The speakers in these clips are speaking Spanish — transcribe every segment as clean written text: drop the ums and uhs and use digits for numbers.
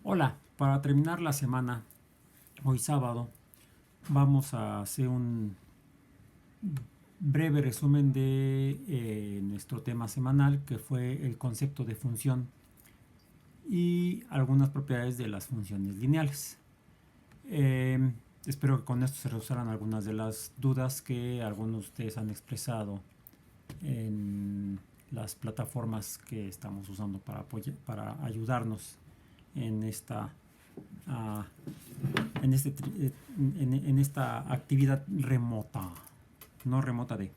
Hola, para terminar la semana, hoy sábado, vamos a hacer un breve resumen de nuestro tema semanal, que fue el concepto de función y algunas propiedades de las funciones lineales. Eh, Espero que con esto se resolvan algunas de las dudas que algunos de ustedes han expresado en las plataformas que estamos usando para ayudarnos en esta uh, en esta actividad remota. No remota de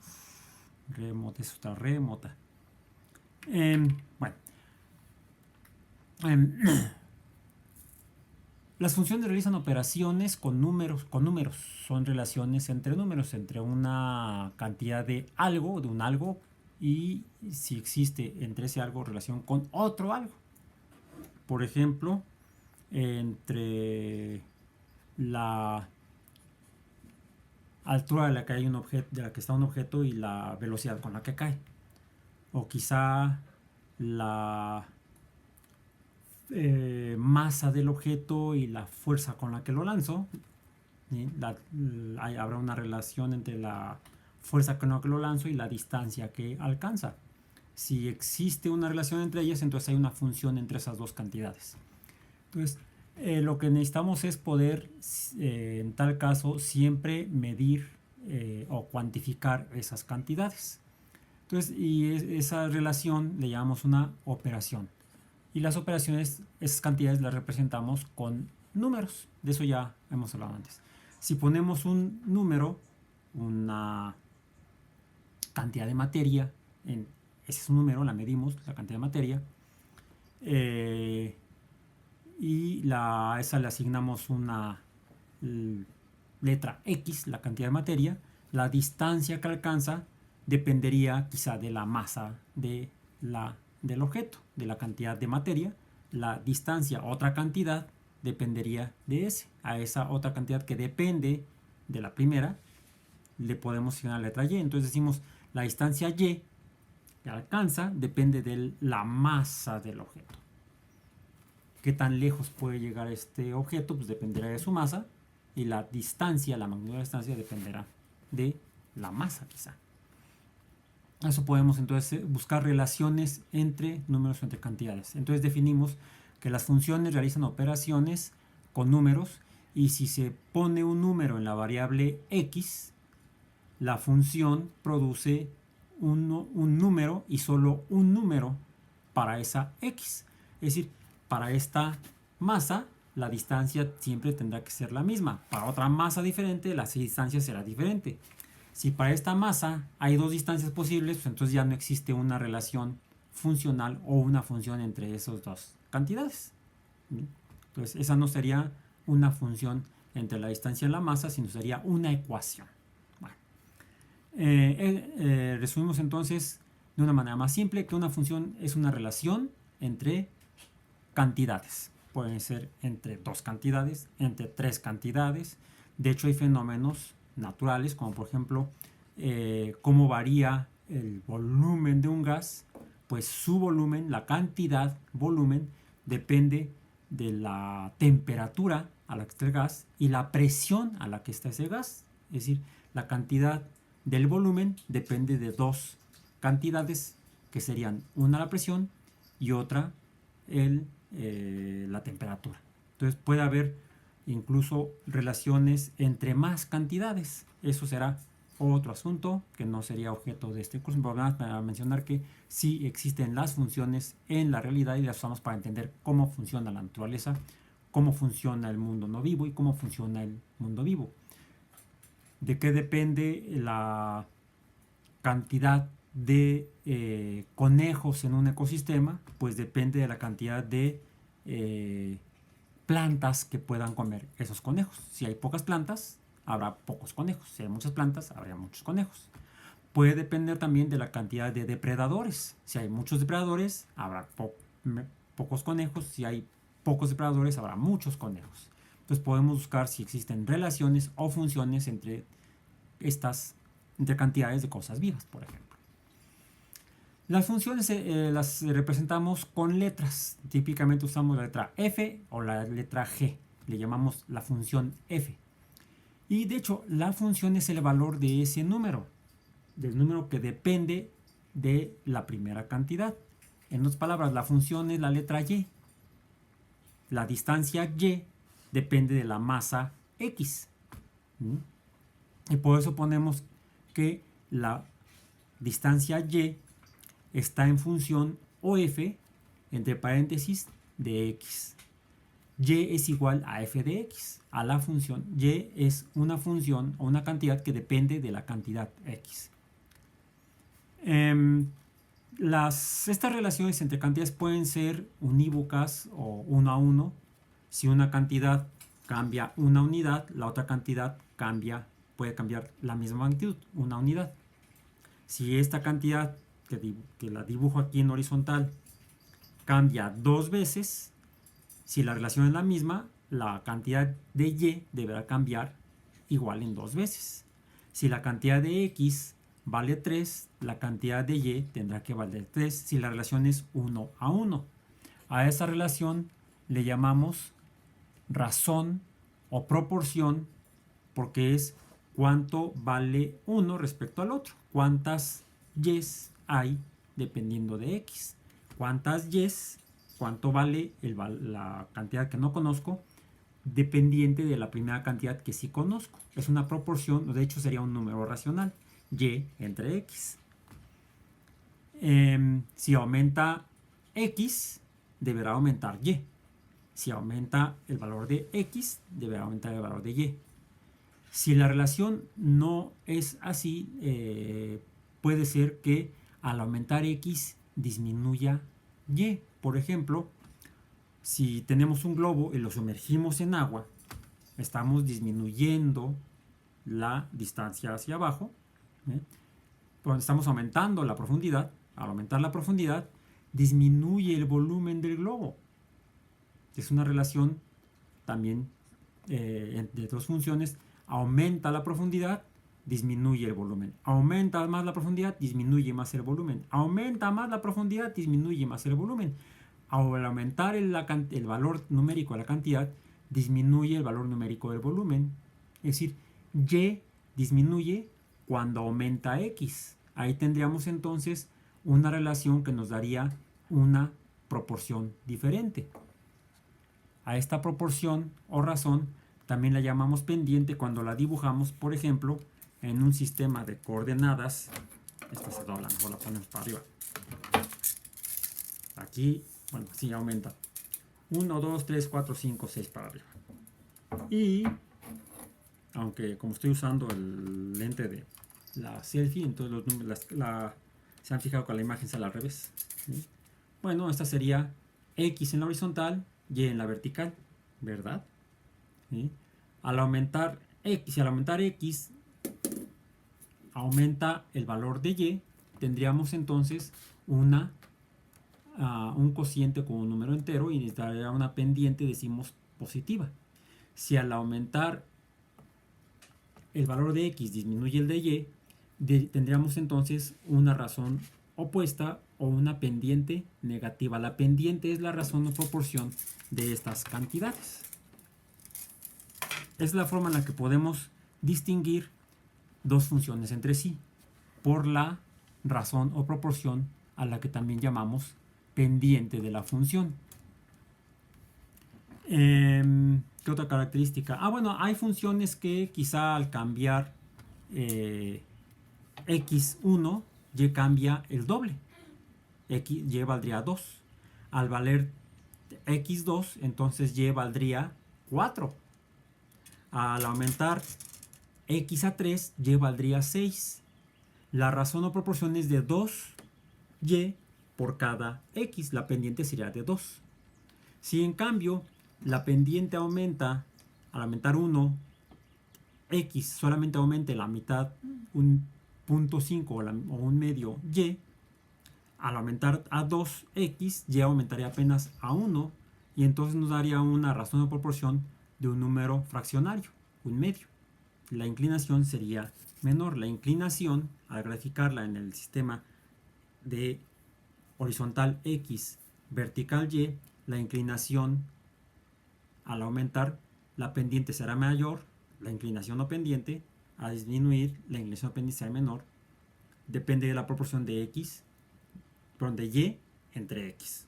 remota, eso está remota. Bueno, em, las funciones realizan operaciones con números, son relaciones entre una cantidad de un algo, y si existe entre ese algo relación con otro algo. Por ejemplo, entre la altura de la que hay un objeto, de la que está un objeto, y la velocidad con la que cae. O quizá la masa del objeto y la fuerza con la que lo lanzo. ¿Sí? Habrá una relación entre la fuerza con la que lo lanzo y la distancia que alcanza. Si existe una relación entre ellas, entonces hay una función entre esas dos cantidades. Entonces, lo que necesitamos es poder, en tal caso, siempre medir o cuantificar esas cantidades. Entonces, esa relación le llamamos una operación. Y las operaciones, esas cantidades las representamos con números. De eso ya hemos hablado antes. Si ponemos un número, una cantidad de materia, ese es un número, la medimos, la cantidad de materia, y a esa le asignamos una letra X, la cantidad de materia. La distancia que alcanza dependería quizá de la masa del objeto, de la cantidad de materia. La distancia, otra cantidad, dependería de ese. A esa otra cantidad que depende de la primera, le podemos asignar la letra Y. Entonces decimos, la distancia Y que alcanza depende de la masa del objeto. ¿Qué tan lejos puede llegar este objeto? Pues dependerá de su masa, y la distancia, la magnitud de la distancia, dependerá de la masa, quizá. Eso podemos entonces buscar relaciones entre números o entre cantidades. Entonces definimos que las funciones realizan operaciones con números, y si se pone un número en la variable x, la función produce un número, y solo un número para esa x. Es decir, para esta masa, la distancia siempre tendrá que ser la misma. Para otra masa diferente, la distancia será diferente. Si para esta masa hay dos distancias posibles, pues entonces ya no existe una relación funcional o una función entre esas dos cantidades. Entonces esa no sería una función entre la distancia y la masa, sino sería una ecuación. Bueno, resumimos entonces de una manera más simple que una función es una relación entre cantidades. Pueden ser entre dos cantidades, entre tres cantidades. De hecho, hay fenómenos naturales, como por ejemplo, cómo varía el volumen de un gas. Pues su volumen, la cantidad, volumen, depende de la temperatura a la que está el gas y la presión a la que está ese gas. Es decir, la cantidad del volumen depende de dos cantidades, que serían una la presión y otra la temperatura. Entonces puede haber incluso relaciones entre más cantidades. Eso será otro asunto que no sería objeto de este curso, pero vamos a mencionar que sí existen las funciones en la realidad, y las usamos para entender cómo funciona la naturaleza, cómo funciona el mundo no vivo y cómo funciona el mundo vivo. ¿De qué depende la cantidad de conejos en un ecosistema? Pues depende de la cantidad de plantas que puedan comer esos conejos. Si hay pocas plantas, habrá pocos conejos. Si hay muchas plantas, habrá muchos conejos. Puede depender también de la cantidad de depredadores. Si hay muchos depredadores, habrá pocos conejos. Si hay pocos depredadores, habrá muchos conejos. Entonces podemos buscar si existen relaciones o funciones entre cantidades de cosas vivas, por ejemplo. Las funciones las representamos con letras. Típicamente usamos la letra F o la letra G. Le llamamos la función F. Y de hecho, la función es el valor de ese número, del número que depende de la primera cantidad. En otras palabras, la función es la letra Y. La distancia Y depende de la masa X. Y por eso ponemos que la distancia Y está en función OF, entre paréntesis, de X. Y es igual a f de X, a la función. Y es una función o una cantidad que depende de la cantidad X. Estas relaciones entre cantidades pueden ser unívocas o 1 a 1. Si una cantidad cambia una unidad, la otra cantidad puede cambiar la misma magnitud, una unidad. Si esta cantidad que la dibujo aquí en horizontal cambia 2 veces, si la relación es la misma, la cantidad de Y deberá cambiar igual en 2 veces. Si la cantidad de X vale 3, la cantidad de Y tendrá que valer 3 si la relación es 1 a 1. A esa relación le llamamos razón o proporción porque es cuánto vale uno respecto al otro. Cuántas Y's hay dependiendo de X. Cuántas Y's, cuánto vale la cantidad que no conozco dependiente de la primera cantidad que sí conozco. Es una proporción, de hecho sería un número racional. Y entre X. Si aumenta X, deberá aumentar Y. Si aumenta el valor de X, deberá aumentar el valor de Y. Si la relación no es así, puede ser que al aumentar X disminuya Y. Por ejemplo, si tenemos un globo y lo sumergimos en agua, estamos disminuyendo la distancia hacia abajo. Cuando estamos aumentando la profundidad, al aumentar la profundidad, disminuye el volumen del globo. Es una relación también entre dos funciones. Aumenta la profundidad, disminuye el volumen. Aumenta más la profundidad, disminuye más el volumen. Aumenta más la profundidad, disminuye más el volumen. Al aumentar el valor numérico de la cantidad, disminuye el valor numérico del volumen. Es decir, Y disminuye cuando aumenta X. Ahí tendríamos entonces una relación que nos daría una proporción diferente. A esta proporción o razón también la llamamos pendiente cuando la dibujamos, por ejemplo, en un sistema de coordenadas. Esta se dobla, mejor la ponemos para arriba. Aquí, bueno, sí aumenta. 1, 2, 3, 4, 5, 6 para arriba. Y, aunque como estoy usando el lente de la selfie, entonces los números, se han fijado que la imagen sale al revés. ¿Sí? Bueno, esta sería X en la horizontal, Y en la vertical, ¿verdad? ¿Sí? Al aumentar X, si al aumentar X aumenta el valor de Y, tendríamos entonces un cociente con un número entero y necesitaría una pendiente, decimos, positiva. Si al aumentar el valor de X disminuye el de Y, tendríamos entonces una razón opuesta o una pendiente negativa. La pendiente es la razón o proporción de estas cantidades. Es la forma en la que podemos distinguir dos funciones entre sí por la razón o proporción a la que también llamamos pendiente de la función. ¿Qué otra característica? Bueno, hay funciones que quizá al cambiar x1, y cambia el doble. Y valdría 2. Al valer x2, entonces y valdría 4. Al aumentar x a 3, y valdría 6. La razón o proporción es de 2y por cada x. La pendiente sería de 2. Si en cambio la pendiente aumenta, al aumentar 1, x solamente aumente la mitad, un 0.5 o un medio y, al aumentar a 2x, y aumentaría apenas a 1, y entonces nos daría una razón o proporción de un número fraccionario, un medio. La inclinación sería menor. La inclinación, al graficarla en el sistema de horizontal X, vertical Y, la inclinación al aumentar, la pendiente será mayor, la inclinación o pendiente, a disminuir, la inclinación o pendiente será menor, depende de la proporción de X, perdón, de Y entre X.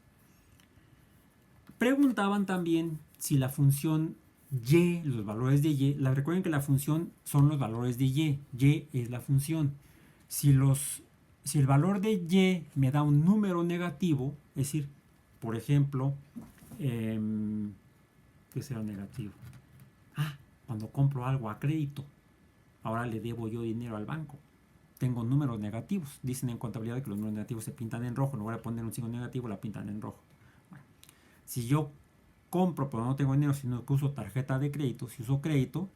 Preguntaban también si la función Y, los valores de Y, recuerden que la función son los valores de Y es la función. Si el valor de Y me da un número negativo, es decir, por ejemplo, ¿qué será negativo? Cuando compro algo a crédito, ahora le debo yo dinero al banco. Tengo números negativos. Dicen en contabilidad que los números negativos se pintan en rojo. En lugar de poner un signo negativo, la pintan en rojo. Bueno, si yo compro pero no tengo dinero, sino que uso tarjeta de crédito, si uso crédito,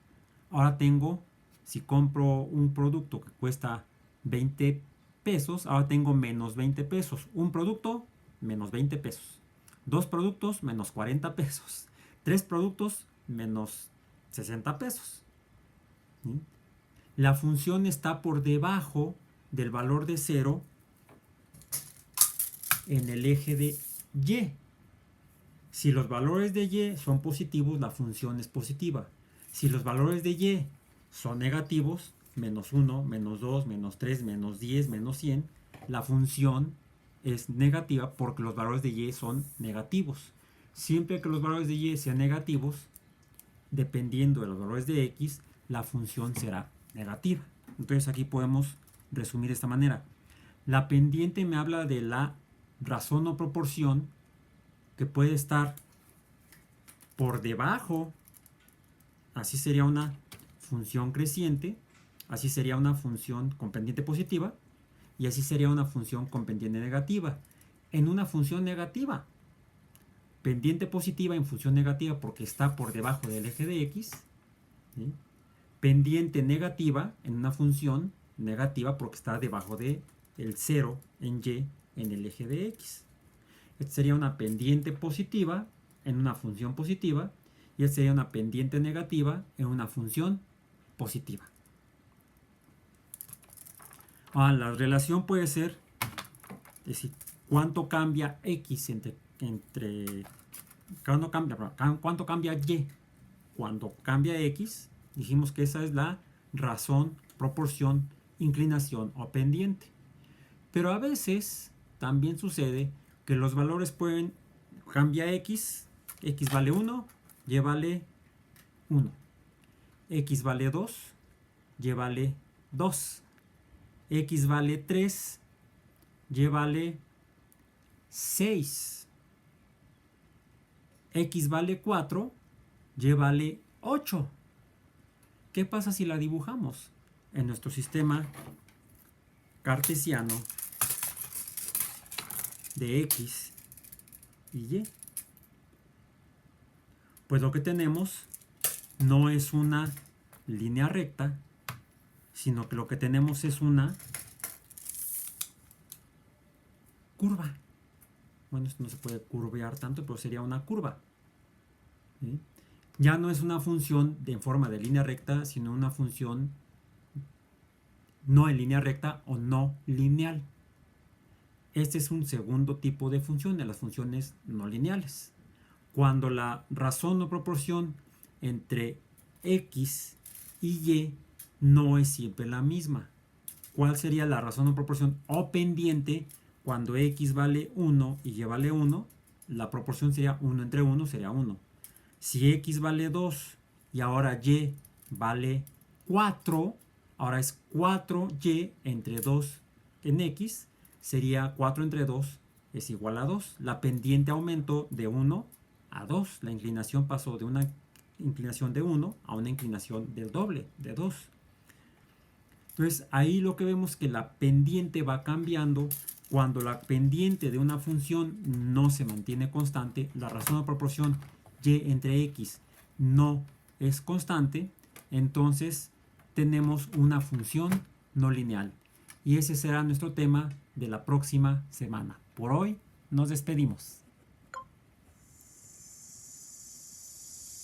ahora tengo, si compro un producto que cuesta 20 pesos, ahora tengo menos 20 pesos. Un producto, menos 20 pesos. Dos productos, menos 40 pesos. Tres productos, menos 60 pesos. ¿Sí? La función está por debajo del valor de 0 en el eje de Y. Si los valores de Y son positivos, la función es positiva. Si los valores de Y son negativos, menos 1, menos 2, menos 3, menos 10, menos 100, la función es negativa porque los valores de Y son negativos. Siempre que los valores de Y sean negativos, dependiendo de los valores de X, la función será negativa. Entonces aquí podemos resumir de esta manera. La pendiente me habla de la razón o proporción que puede estar por debajo, así sería una función creciente, así sería una función con pendiente positiva y así sería una función con pendiente negativa. En una función negativa, pendiente positiva en función negativa porque está por debajo del eje de X, ¿sí? Pendiente negativa en una función negativa porque está debajo de el 0 en Y en el eje de X. Esta sería una pendiente positiva en una función positiva y esta sería una pendiente negativa en una función positiva. La relación puede ser, es decir, cuánto cambia X cuánto cambia Y. Cuando cambia X, dijimos que esa es la razón, proporción, inclinación o pendiente. Pero a veces también sucede que los valores pueden cambiar X vale 1, Y vale 1. X vale 2, Y vale 2. X vale 3, Y vale 6. X vale 4, Y vale 8. ¿Qué pasa si la dibujamos? En nuestro sistema cartesiano de X y Y, pues lo que tenemos no es una línea recta, sino que lo que tenemos es una curva. Bueno, esto no se puede curvear tanto, pero sería una curva. ¿Sí? Ya no es una función en forma de línea recta, sino una función no en línea recta o no lineal. Este es un segundo tipo de función, de las funciones no lineales. Cuando la razón o proporción entre X y Y no es siempre la misma. ¿Cuál sería la razón o proporción o pendiente cuando X vale 1 y Y vale 1? La proporción sería 1 entre 1, sería 1. Si X vale 2 y ahora Y vale 4, ahora es 4Y entre 2 en X, sería 4 entre 2 es igual a 2. La pendiente aumentó de 1 a 2. La inclinación pasó de una inclinación de 1 a una inclinación del doble, de 2. Entonces ahí lo que vemos es que la pendiente va cambiando. Cuando la pendiente de una función no se mantiene constante, la razón o proporción Y entre X no es constante, entonces tenemos una función no lineal. Y ese será nuestro tema de la próxima semana. Por hoy nos despedimos.